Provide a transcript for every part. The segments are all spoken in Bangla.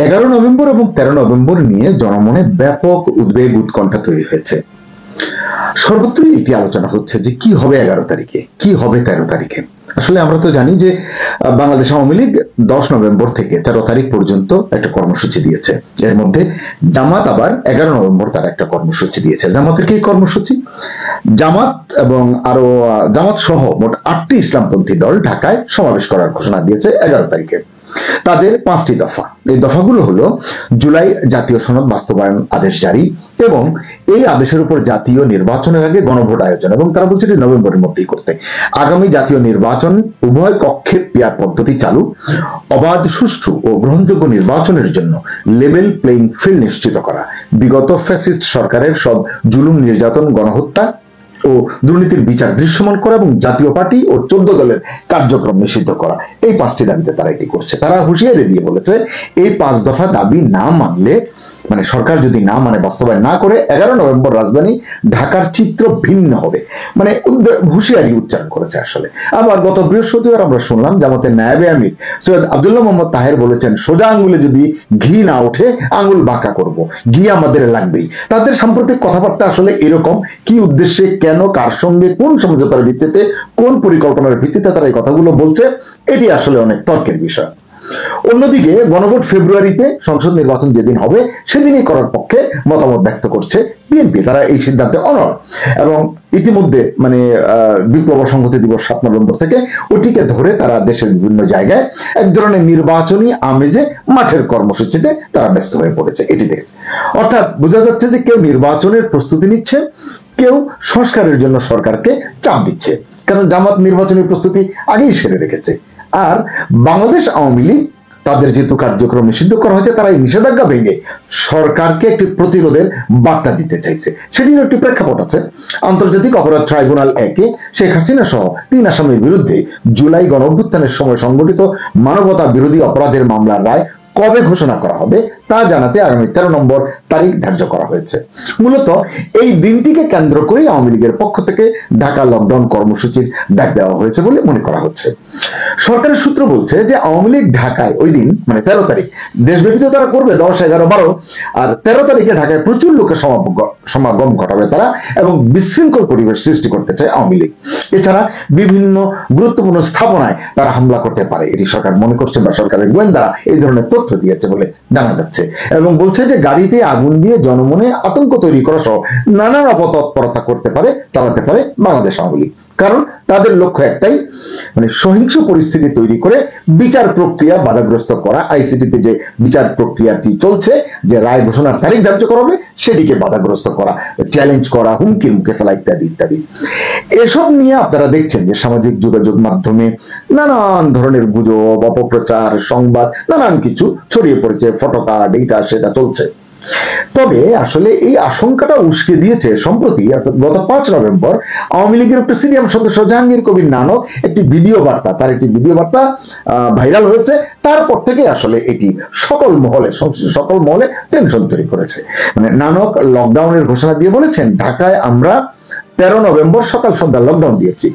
11 নভেম্বর এবং 13 নভেম্বর নিয়ে জনমনে ব্যাপক উদ্বেগ উৎকণ্ঠা তৈরি হয়েছে। সর্বত্রই এটি আলোচনা হচ্ছে যে কি হবে 11 তারিখে, কি হবে 13 তারিখে। আসলে আমরা তো জানি যে বাংলাদেশ আওয়ামী লীগ 10 নভেম্বর থেকে 13 তারিখ পর্যন্ত একটা কর্মসূচি দিয়েছে। এর মধ্যে জামাত আবার 11 নভেম্বর তারা একটা কর্মসূচি দিয়েছে। জামাতের কি কর্মসূচি? জামাত এবং আরো জামাত সহ মোট 8টি ইসলামপন্থী দল ঢাকায় সমাবেশ করার ঘোষণা দিয়েছে 11 তারিখে। তাদের 5টি দফা। এই দফাগুলো হলো জুলাই জাতীয় সনদ বাস্তবায়ন আদেশ জারি এবং এই আদেশের উপর জাতীয় নির্বাচনের আগে গণভোট আয়োজন, এবং তারা বলছে এটি নভেম্বরের মধ্যেই করতে। আগামী জাতীয় নির্বাচন উভয় কক্ষে পিআর পদ্ধতি চালু, অবাধ, সুষ্ঠু ও গ্রহণযোগ্য নির্বাচনের জন্য লেভেল প্লেইং ফিল্ড নিশ্চিত করা, বিগত ফ্যাসিস্ট সরকারের সব জুলুম, নির্যাতন, গণহত্যা ও দুর্নীতির বিচার দৃশ্যমান করা এবং জাতীয় পার্টি ও 14 দলের কার্যক্রম নিষিদ্ধ করা। এই 5টি দাবিতে তারা এটি করছে। তারা হুঁশিয়ারি দিয়ে বলেছে এই 5 দফা দাবি না মানলে, মানে সরকার যদি না মানে, বাস্তবায়ন না করে, 11 নভেম্বর রাজধানী ঢাকার চিত্র ভিন্ন হবে, মানে হুঁশিয়ারি উচ্চারণ করেছে আসলে। আবার গত বৃহস্পতিবার আমরা শুনলাম জামাতের নায়েবে আমির সৈয়দ আব্দুল্লাহ মোহাম্মদ তাহের বলেছেন সোজা আঙ্গুলে যদি ঘি না ওঠে আঙ্গুল বাঁকা করব, ঘি আমাদের লাগবেই। তাদের সাম্প্রতিক কথাবার্তা আসলে এরকম। কি উদ্দেশ্যে, কেন, কার সঙ্গে, কোন সমঝোতার ভিত্তিতে, কোন পরিকল্পনার ভিত্তিতে তারা এই কথাগুলো বলছে, এটি আসলে অনেক তর্কের বিষয়। অন্যদিকে গণভোট ফেব্রুয়ারিতে, সংসদ নির্বাচন যেদিন হবে সেদিনই করার পক্ষে মতামত ব্যক্ত করছে বিএনপি। তারা এই সিদ্ধান্তে অনড় এবং ইতিমধ্যে মানে বিপ্লব সংহতি দিবস 7 নভেম্বর থেকে ওটিকে ধরে তারা দেশের বিভিন্ন জায়গায় এক ধরনের নির্বাচনী আমেজে মাঠের কর্মসূচিতে তারা ব্যস্ত হয়ে পড়েছে। এটি দেখে অর্থাৎ বোঝা যাচ্ছে যে কেউ নির্বাচনের প্রস্তুতি নিচ্ছে, কেউ সংস্কারের জন্য সরকারকে চাপ দিচ্ছে, কারণ জামাত নির্বাচনী প্রস্তুতি আগেই সেরে রেখেছে। আর বাংলাদেশ আওয়ামী লীগ তাদের যেহেতু কার্যক্রম নিষিদ্ধ করা হয়েছে, তারা এই নিষেধাজ্ঞা ভেঙে সরকারকে একটি প্রতিরোধের বার্তা দিতে চাইছে। সেটির একটি প্রেক্ষাপট আছে। আন্তর্জাতিক অপরাধ ট্রাইব্যুনাল 1-এ শেখ হাসিনা সহ 3 আসামির বিরুদ্ধে জুলাই গণঅভ্যুত্থানের সময় সংগঠিত মানবতা বিরোধী অপরাধের মামলার রায় কবে ঘোষণা করা হবে তা জানাতে আগামী 13 নম্বর তারিখ ধার্য করা হয়েছে। মূলত এই দিনটিকে কেন্দ্র করে আওয়ামী লীগের পক্ষ থেকে ঢাকা লকডাউন কর্মসূচির ডাক দেওয়া হয়েছে বলে মনে করা হচ্ছে। সরকারের সূত্র বলছে যে আওয়ামী লীগ ঢাকায় ওই দিন মানে 13 তারিখ দেশব্যাপী তো তারা করবে 10, 11, 12, আর 13 তারিখে ঢাকায় প্রচুর লোকের সমাগম ঘটাবে তারা এবং বিশৃঙ্খল পরিবেশ সৃষ্টি করতে চায় আওয়ামী লীগ। এছাড়া বিভিন্ন গুরুত্বপূর্ণ স্থাপনায় তারা হামলা করতে পারে, এটি সরকার মনে করছে বা সরকারের গোয়েন্দারা এই ধরনের তথ্য দিয়েছে বলে জানা যাচ্ছে। এবং বলছে যে গাড়িতে আগুন দিয়ে জনমনে আতঙ্ক তৈরি করা সহ নানান অপতৎপরতা চালাতে পারে বাংলাদেশ আওয়ামী লীগ। কারণ তাদের লক্ষ্য একটাই, মানে সহিংস পরিস্থিতি তৈরি করে বিচার প্রক্রিয়া বাধাগ্রস্ত করা। আইসিটিতে যে বিচার প্রক্রিয়াটি চলছে, যে রায় ঘোষণার তারিখ ধার্য করা হবে, সেটিকে বাধাগ্রস্ত করা, চ্যালেঞ্জ করা, হুমকির মুখে ফেলা ইত্যাদি ইত্যাদি। এসব নিয়ে আপনারা দেখছেন যে সামাজিক যোগাযোগ মাধ্যমে নানান ধরনের গুজব, অপপ্রচার, সংবাদ, নানান কিছু ছড়িয়ে পড়েছে, ফটোকার্ড, এইটা সেটা চলছে। তবে আসলে এই আশঙ্কাটা উস্কে দিয়েছে সম্প্রতি গত 5 নভেম্বর আওয়ামী লীগের প্রেসিডিয়াম সদস্য জাহাঙ্গীর কবির নানক একটি ভিডিও বার্তা, তার একটি ভিডিও বার্তা ভাইরাল হয়েছে। তারপর থেকে আসলে এটি সকল মহলে টেনশন তৈরি করেছে। মানে নানক লকডাউনের ঘোষণা দিয়ে বলেছেন ঢাকায় আমরা 13 নভেম্বর সকাল সন্ধ্যা লকডাউন দিয়েছি,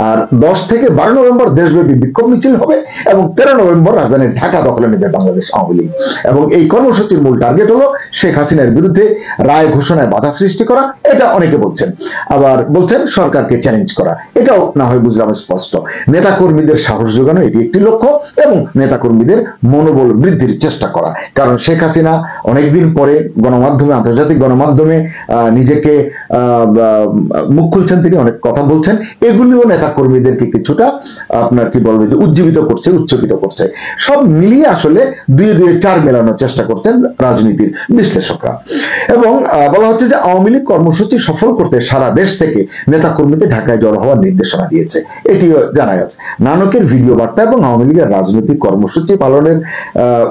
আর 10 থেকে 12 নভেম্বর দেশব্যাপী বিক্ষোভ মিছিল হবে এবং 13 নভেম্বর রাজধানী ঢাকা দখলে নেবে বাংলাদেশ আওয়ামী লীগ। এবং এই কর্মসূচির মূল টার্গেট হলো শেখ হাসিনার বিরুদ্ধে রায় ঘোষণায় বাধা সৃষ্টি করা, এটা অনেকে বলছেন। আবার বলছেন সরকারকে চ্যালেঞ্জ করা, এটাও না হয় বুঝলাম স্পষ্ট। নেতাকর্মীদের সাহস যোগানো এটি একটি লক্ষ্য এবং নেতাকর্মীদের মনোবল বৃদ্ধির চেষ্টা করা। কারণ শেখ হাসিনা অনেকদিন পরে গণমাধ্যমে, আন্তর্জাতিক গণমাধ্যমে নিজেকে মুখ খুলছেন, তিনি অনেক কথা বলছেন, এগুলিও কর্মীদেরকে কিছুটা আপনার কি বলবো যে উজ্জীবিত করছে, উচ্চকিত করছে। সব মিলিয়ে আসলে 2-4 মেলানোর চেষ্টা করছেন রাজনীতির বিশ্লেষকরা। এবং বলা হচ্ছে যে আওয়ামী লীগ কর্মসূচি সফল করতে সারা দেশ থেকে নেতা কর্মীদের ঢাকায় জড়ো হওয়ার নির্দেশনা দিয়েছে, এটিও জানা যাচ্ছে। নানকের ভিডিও বার্তা এবং আওয়ামী লীগের রাজনৈতিক কর্মসূচি পালনের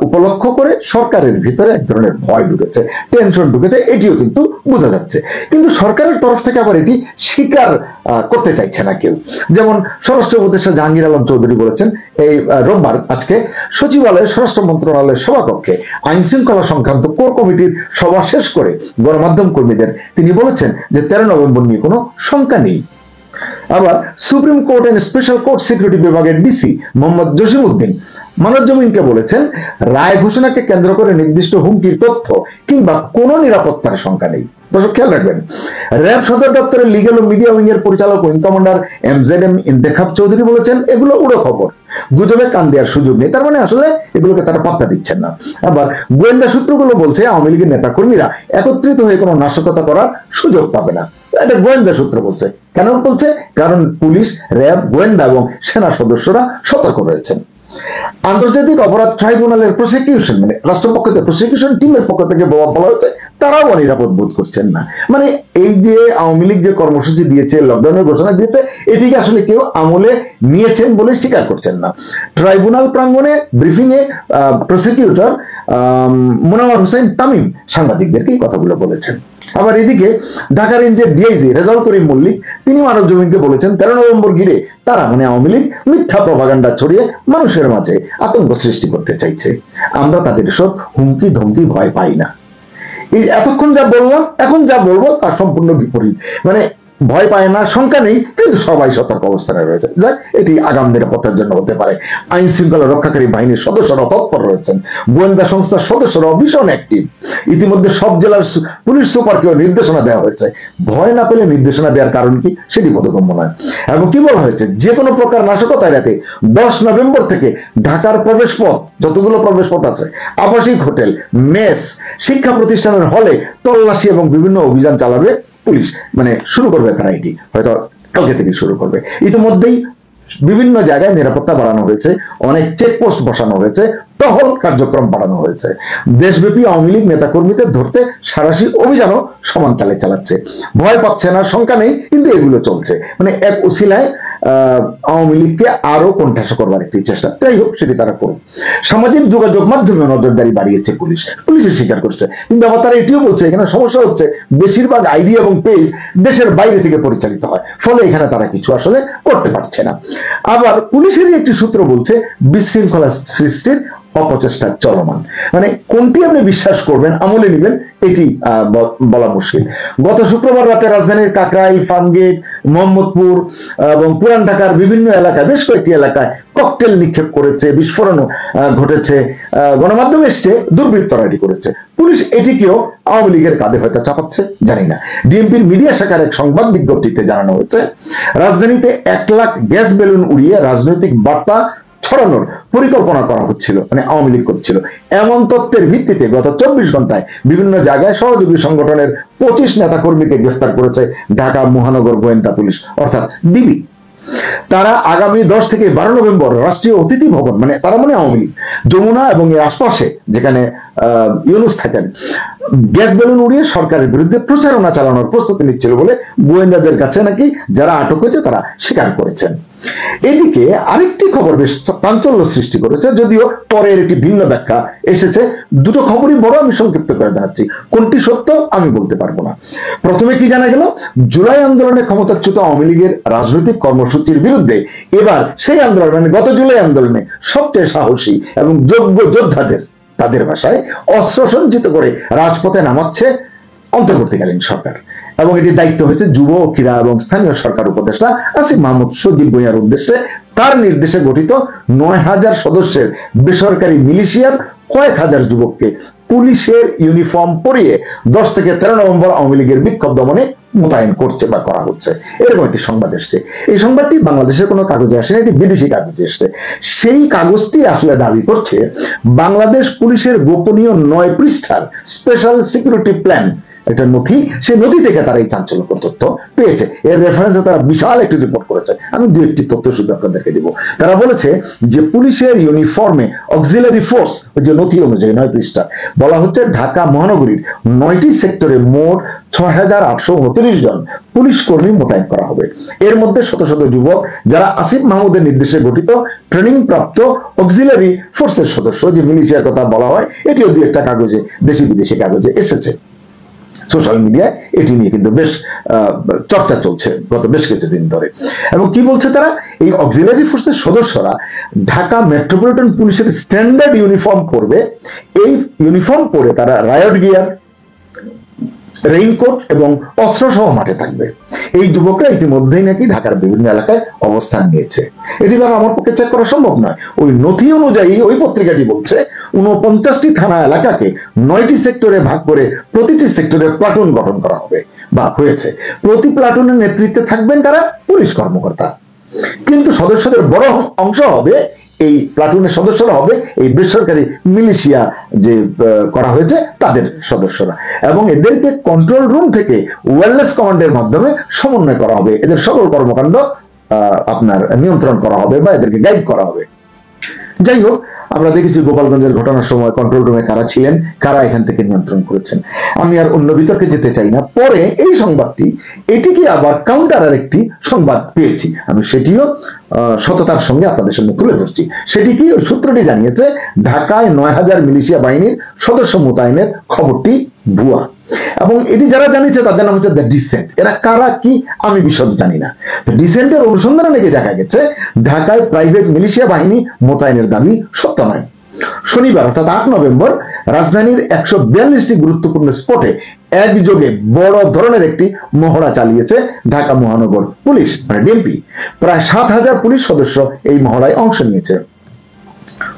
উপলক্ষ করে সরকারের ভিতরে এক ধরনের ভয় ঢুকেছে, টেনশন ঢুকেছে, এটিও কিন্তু বোঝা যাচ্ছে। কিন্তু সরকারের তরফ থেকে আবার এটি স্বীকার করতে চাইছে না কেউ। যেমন স্বরাষ্ট্র উপদেষ্টা জাহাঙ্গীর আলম চৌধুরী বলেছেন এই রোববার আজকে সচিবালয়ে স্বরাষ্ট্র মন্ত্রণালয়ের সভাকক্ষে আইন শৃঙ্খলা সংক্রান্ত কোর কমিটির সভা শেষ করে গণমাধ্যম কর্মীদের তিনি বলেছেন যে 13 নভেম্বর নিয়ে কোনো শঙ্কা নেই। আবার supreme court and special court security বিভাগের ডিসি মোহাম্মদ জসিমউদ্দিন মানবজমিনকে বলেছেন, রায় ঘোষণাকে কেন্দ্র করে নির্দিষ্ট হুমকির তথ্য কিংবা কোনো নিরাপত্তার শঙ্কা নেই। দর্শক খেয়াল রাখবেন, র্যাব সদর দপ্তরের লিগ্যাল ও মিডিয়া উইং এর পরিচালক wing commander MZM Intekhab Chowdhury বলেছেন, এগুলো উড়ো খবর, গুজবে কান দেওয়ার সুযোগ নেই। তার মানে আসলে এগুলোকে তারা পাত্তা দিচ্ছেন না। আবার গোয়েন্দা সূত্রগুলো বলছে আওয়ামী লীগের নেতা কর্মীরা একত্রিত হয়ে কোনো নাশকতা করার সুযোগ পাবে না। এটা গোয়েন্দা সূত্র বলছে। কেন বলছে? কারণ পুলিশ, র্যাব, গোয়েন্দা এবং সেনা সদস্যরা সতর্ক রয়েছেন। আন্তর্জাতিক অপরাধ ট্রাইব্যুনালের প্রসিকিউশন মানে রাষ্ট্রপক্ষ থেকে প্রসিকিউশন টিমের পক্ষ থেকে বলা হয়েছে তারাও অনিরাপদ বোধ করছেন না। মানে এই যে আওয়ামী লীগ যে কর্মসূচি দিয়েছে, লকডাউনের ঘোষণা দিয়েছে, এটিকে আসলে কেউ আমলে নিয়েছেন বলে স্বীকার করছেন না। ট্রাইব্যুনাল প্রাঙ্গণে ব্রিফিং এ প্রসিকিউটর মোনাওয়ার হোসেন তামিম সাংবাদিকদেরকে এই কথাগুলো বলেছেন। আবার এদিকে ঢাকা রেঞ্জের ডিআইজি রেজাউল করিম মল্লিক তিনি মানবজমিনকে বলেছেন, 13 নভেম্বর ঘিরে তারা মানে আওয়ামী লীগ মিথ্যা প্রপাগান্ডা ছড়িয়ে মানুষের মাঝে আতঙ্ক সৃষ্টি করতে চাইছে। আমরা তাদের সব হুমকি ধমকি ভয় পাই না। এই এতক্ষণ যা বললাম, এখন যা বলবো তার সম্পূর্ণ বিপরীত। মানে ভয় পায় না, শঙ্কা নেই, কিন্তু সবাই সতর্ক অবস্থানে রয়েছে। যাই এটি আগাম নিরাপত্তার জন্য হতে পারে। আইন শৃঙ্খলা রক্ষাকারী বাহিনীর সদস্যরা তৎপর রয়েছেন, গোয়েন্দা সংস্থার সদস্যরা ভীষণ অ্যাক্টিভ। ইতিমধ্যে সব জেলার পুলিশ সুপারকেও নির্দেশনা দেওয়া হয়েছে। ভয় না পেলে নির্দেশনা দেওয়ার কারণ কি সেটি বোধগম্য নয়। এবং কি বলা হয়েছে, যে কোনো প্রকার নাশকতা এড়াতে 10 নভেম্বর থেকে ঢাকার প্রবেশ পথ, যতগুলো প্রবেশ পথ আছে, আবাসিক হোটেল, মেস, শিক্ষা প্রতিষ্ঠানের হলে তল্লাশি এবং বিভিন্ন অভিযান চালাবে পুলিশ। মানে শুরু করবে তারা, এটি হয়তো কালকে থেকে শুরু করবে। ইতিমধ্যেই বিভিন্ন জায়গায় নিরাপত্তা বাড়ানো হয়েছে, অনেক চেকপোস্ট বসানো হয়েছে, টহল কার্যক্রম বাড়ানো হয়েছে। দেশব্যাপী আওয়ামী লীগ নেতা কর্মীদের ধরতে সাঁড়াশি অভিযানও সমান তালে চালাচ্ছে। ভয় পাচ্ছে না, শঙ্কা নেই, কিন্তু এগুলো চলছে। মানে এক উসিলায় আওয়ামী লীগকে আরো কোণঠাসা করবার একটি চেষ্টা। যাই হোক, সেটি তারা করুক। সামাজিক যোগাযোগ মাধ্যমে নজরদারি বাড়িয়েছে পুলিশের স্বীকার করছে। কিন্তু আবার তারা এটিও বলছে, এখানে সমস্যা হচ্ছে বেশিরভাগ আইডি এবং পেজ দেশের বাইরে থেকে পরিচালিত হয়, ফলে এখানে তারা কিছু আসলে করতে পারছে না। আবার পুলিশেরই একটি সূত্র বলছে বিশৃঙ্খলা সৃষ্টির অপচেষ্টা চলমান। মানে কোনটি আপনি বিশ্বাস করবেন, আমলে নেবেন, এটি বলা মুশকিল। গত শুক্রবার রাতে রাজধানীর কাকরাইল, ফার্মগেট, মোহাম্মদপুর এবং পুরান ঢাকার বিভিন্ন এলাকায়, বেশ কয়েকটি এলাকায় ককটেল নিক্ষেপ করেছে, বিস্ফোরণ ঘটেছে। গণমাধ্যম এসছে দুর্বৃত্তরা এটি করেছে। পুলিশ এটিকেও আওয়ামী লীগের কাঁধে হয়তো চাপাচ্ছে, জানি না। ডিএমপির মিডিয়া শাখার এক সংবাদ বিজ্ঞপ্তিতে জানানো হয়েছে, রাজধানীতে 1 লাখ গ্যাস বেলুন উড়িয়ে রাজনৈতিক বার্তা ছড়ানোর পরিকল্পনা করা হচ্ছিল, মানে আওয়ামী লীগ করছিল। এমন তথ্যের ভিত্তিতে গত 24 ঘন্টায় বিভিন্ন জায়গায় সহযোগী সংগঠনের 25 নেতা কর্মীকে গ্রেফতার করেছে ঢাকা মহানগর গোয়েন্দা পুলিশ, অর্থাৎ ডিবি। তারা আগামী 10 থেকে 12 নভেম্বর রাষ্ট্রীয় অতিথি ভবন, মানে তারা মানে আওয়ামী লীগ, যমুনা এবং এর আশপাশে যেখানে ইউনূস থাকেন, গ্যাস বেলুন উড়িয়ে সরকারের বিরুদ্ধে প্রচারণা চালানোর প্রস্তুতি নিচ্ছিল বলে গোয়েন্দাদের কাছে নাকি যারা আটক হয়েছে তারা স্বীকার করেছেন। এদিকে আরেকটি খবর বেশ চাঞ্চল্য সৃষ্টি করেছে, যদিও পরের একটি ভিন্ন ব্যাখ্যা এসেছে। দুটো খবরই বড়, আমি সংক্ষিপ্ত করে জানাচ্ছি, কোনটি সত্য আমি বলতে পারবো না। প্রথমে কি জানা গেল, জুলাই আন্দোলনে ক্ষমতাচ্যুত আওয়ামী লীগের রাজনৈতিক কর্মসূচির বিরুদ্ধে এবার সেই আন্দোলন, মানে গত জুলাই আন্দোলনে সবচেয়ে সাহসী এবং যোগ্য যোদ্ধাদের, তাদের ভাষায়, অস্ত্র সজ্জিত করে রাজপথে নামাচ্ছে অন্তর্বর্তীকালীন সরকার। এবং এটির দায়িত্ব হয়েছে যুব, ক্রীড়া এবং স্থানীয় সরকার উপদেষ্টা আসিফ মাহমুদ সজীব ভুঁইয়ার উদ্দেশ্যে তার নির্দেশে গঠিত 9000 সদস্যের বেসরকারি মিলিশিয়ার কয়েক হাজার যুবককে পুলিশের ইউনিফর্ম পরিয়ে 10 থেকে 13 নভেম্বর আওয়ামী লীগের বিক্ষোভ দমনে মোতায়েন করছে বা করা হচ্ছে, এরকম একটি সংবাদ এসছে। এই সংবাদটি বাংলাদেশের কোনো কাগজে আসেনি, এটি বিদেশি কাগজে এসছে। সেই কাগজটি আসলে দাবি করছে বাংলাদেশ পুলিশের গোপনীয় 9 পৃষ্ঠার স্পেশাল সিকিউরিটি প্ল্যান, একটা নথি, সেই নথি থেকে তারা এই চাঞ্চল্যকর তথ্য পেয়েছে। এর রেফারেন্সে তারা বিশাল একটি রিপোর্ট করেছে, আমি 2-1টি তথ্য শুধু আপনাদেরকে দিব। তারা বলেছে যে পুলিশের ইউনিফর্মে অক্সিলারি ফোর্স, যে নথি অনুযায়ী 9 পৃষ্ঠা বলা হচ্ছে, ঢাকা মহানগরীর 9টি সেক্টরে মোট 6829 জন পুলিশ কর্মী মোতায়েন করা হবে। এর মধ্যে শত শত যুবক যারা আসিফ মাহমুদের নির্দেশে গঠিত ট্রেনিং প্রাপ্ত অক্সিলারি ফোর্সের সদস্য, যে মিলিশিয়ার কথা বলা হয়, এটিও 2-1টা কাগজে, দেশি বিদেশি কাগজে এসেছে। সোশ্যাল মিডিয়ায় এটি নিয়ে কিন্তু বেশ চর্চা চলছে গত বেশ কিছুদিন ধরে। এবং কি বলছে তারা, এই অক্সিলারি ফোর্সের সদস্যরা ঢাকা মেট্রোপলিটন পুলিশের স্ট্যান্ডার্ড ইউনিফর্ম পরবে। এই ইউনিফর্ম পরে তারা রায়ট গিয়ার, রেইনকোট এবং অস্ত্র সহ মাঠে থাকবে। এই যুবকরা ইতিমধ্যেই নাকি ঢাকার বিভিন্ন এলাকায় অবস্থান নিয়েছে। এটি দ্বারা আমার পক্ষে চেক করা সম্ভব নয়। ওই নথি অনুযায়ী ওই পত্রিকাটি বলছে 49টি থানা এলাকাকে 9টি সেক্টরে ভাগ করে প্রতিটি সেক্টরে প্লাটুন গঠন করা হবে বা হয়েছে। প্রতি প্লাটুনের নেতৃত্বে থাকবেন কারা? পুলিশ কর্মকর্তা। কিন্তু সদস্যদের বড় অংশ হবে, এই প্লাটুনের সদস্যরা হবে এই বেসরকারি মিলিশিয়া যে করা হয়েছে তাদের সদস্যরা, এবং এদেরকে কন্ট্রোল রুম থেকে ওয়েলনেস কমান্ডের মাধ্যমে সমন্বয় করা হবে। এদের সকল কর্মকাণ্ড আপনার নিয়ন্ত্রণ করা হবে বা এদেরকে গাইড করা হবে। যাই হোক, আমরা দেখেছি গোপালগঞ্জের ঘটনার সময় কন্ট্রোল রুমে কারা ছিলেন, কারা এখান থেকে নিয়ন্ত্রণ করেছেন। আমি আর অন্য বিতর্কে যেতে চাই না। পরে এই সংবাদটি, এটিকে আবার কাউন্টার আর একটি সংবাদ পেয়েছি, আমি সেটিও সততার সঙ্গে আপনাদের সামনে তুলে ধরছি। সেটি কি? ওই সূত্রটি জানিয়েছে ঢাকায় 9000 মিলিশিয়া বাহিনীর সদস্য মোতায়েনের খবরটি ভুয়া, এবং এটি যারা জানিয়েছে তাদের নাম হচ্ছে দ্য ডিসেন্ট। এরা কারা কি আমি বিশদ জানি না। ডিসেন্টের অনুসন্ধানে নাকি দেখা গেছে ঢাকায় প্রাইভেট মিলিশিয়া বাহিনী মোতায়েনের দাবি সত্য নয়। শনিবার অর্থাৎ 8 নভেম্বর রাজধানীর 142টি গুরুত্বপূর্ণ স্পটে একযোগে বড় ধরনের একটি মহড়া চালিয়েছে ঢাকা মহানগর পুলিশ মানে ডিএমপি। প্রায় 7000 পুলিশ সদস্য এই মহড়ায় অংশ নিয়েছে।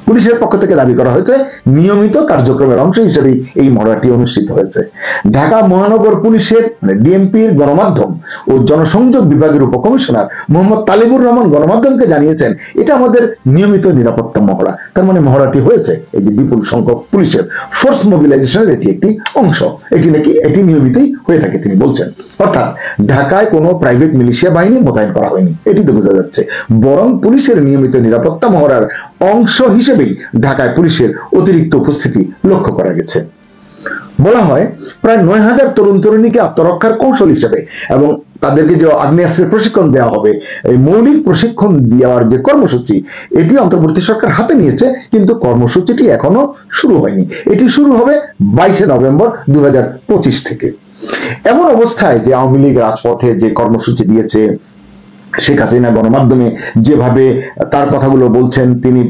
পুলিশের পক্ষ থেকে দাবি করা হয়েছে নিয়মিত কার্যক্রমের অংশ হিসেবে এই মহড়াটি অনুষ্ঠিত হয়েছে। ঢাকা মহানগর পুলিশের মানে ডিএমপির গণমাধ্যম ও জনসংযোগ বিভাগের উপকমিশনার মোহাম্মদ তালিবুর রহমান গণমাধ্যমকে জানিয়েছেন এটা আমাদের নিয়মিত নিরাপত্তা মহড়া। তার মানে মহড়াটি হয়েছে এই যে বিপুল সংখ্যক পুলিশের ফোর্স মোবিলাইজেশনের এটি একটি অংশ, এটি নিয়মিতই হয়ে থাকে তিনি বলছেন। অর্থাৎ ঢাকায় কোনো প্রাইভেট মিলিশিয়া বাহিনী মোতায়েন করা হয়নি, এটি তো বোঝা যাচ্ছে, বরং পুলিশের নিয়মিত নিরাপত্তা মহড়ার অংশ হিসেবেই ঢাকায় পুলিশের অতিরিক্ত উপস্থিতি লক্ষ্য করা গেছে। বলা হয় প্রায় 9000 তরুণ তরুণীকে আত্মরক্ষার কৌশল হিসেবে এবং তাদেরকে যে আগ্নেয়াস্ত্রের প্রশিক্ষণ দেওয়া হবে, এই মৌলিক প্রশিক্ষণ দেওয়ার যে কর্মসূচি এটি অন্তর্বর্তী সরকার হাতে নিয়েছে, কিন্তু কর্মসূচিটি এখনো শুরু হয়নি। এটি শুরু হবে 22 নভেম্বর 2025 থেকে। এমন অবস্থায় যে আওয়ামী লীগ রাজপথে যে কর্মসূচি দিয়েছে, শেখ হাসিনা গণমাধ্যমে যেভাবে তার কথাগুলো বলছেন, তিনি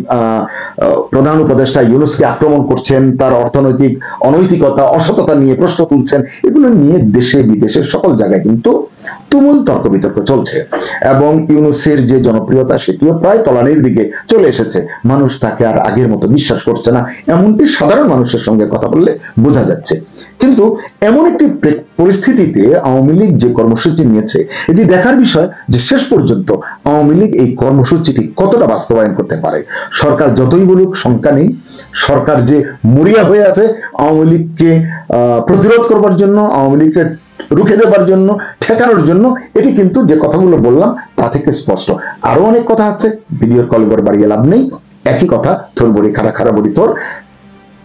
প্রধান উপদেষ্টা ইউনূসকে আক্রমণ করছেন, তার অর্থনৈতিক অনৈতিকতা অসততা নিয়ে প্রশ্ন তুলছেন, এগুলো নিয়ে দেশে বিদেশের সকল জায়গায় কিন্তু তুমুল তর্ক বিতর্ক চলছে, এবং ইউনূসের যে জনপ্রিয়তা সেটিও প্রায় তলানির দিকে চলে এসেছে। মানুষ তাকে আর আগের মতো বিশ্বাস করছে না, এমনকি সাধারণ মানুষের সঙ্গে কথা বললে বোঝা যাচ্ছে। কিন্তু এমন একটি পরিস্থিতিতে আওয়ামী লীগ যে কর্মসূচি নিয়েছে এটি দেখার বিষয় যে শেষ পর্যন্ত আওয়ামী লীগ এই কর্মসূচিটি কতটা বাস্তবায়ন করতে পারে। সরকার যতই বলুক শঙ্কা নেই, সরকার যে মরিয়া হয়ে আছে আওয়ামী লীগকে প্রতিরোধ করবার জন্য, আওয়ামী লীগকে রুখে দেবার জন্য, ঠেকানোর জন্য, এটি কিন্তু যে কথাগুলো বললাম তা থেকে স্পষ্ট। আরো অনেক কথা আছে, ভিডিওর কল করে বাড়িয়ে লাভ নেই, একই কথা, তোর বড়ি খাড়া খাড়া বড়ি তোর।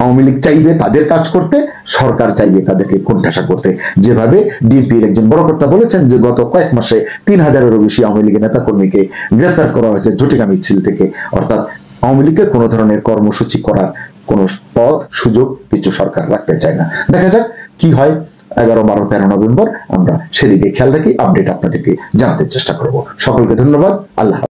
আওয়ামী লীগ চাইবে তাদের কাজ করতে, সরকার চাইবে তাদেরকে কোণঠাসা করতে। যেভাবে ডিএমপির একজন বড় কর্তা বলেছেন যে গত কয়েক মাসে 3000-এরও বেশি আওয়ামী লীগের নেতা কর্মীকে গ্রেফতার করা হয়েছে ঝটিকা মিছিল থেকে। অর্থাৎ আওয়ামী লীগের কোনো ধরনের কর্মসূচি করার কোনো পথ সুযোগ কিছু সরকার রাখতে চায় না। দেখা যাক কি হয়। 11, 12, 13 নভেম্বর আমরা সেদিকে খেয়াল রাখি, আপডেট আপনাদেরকে জানাতে চেষ্টা করব। সকলকে ধন্যবাদ। আল্লাহ।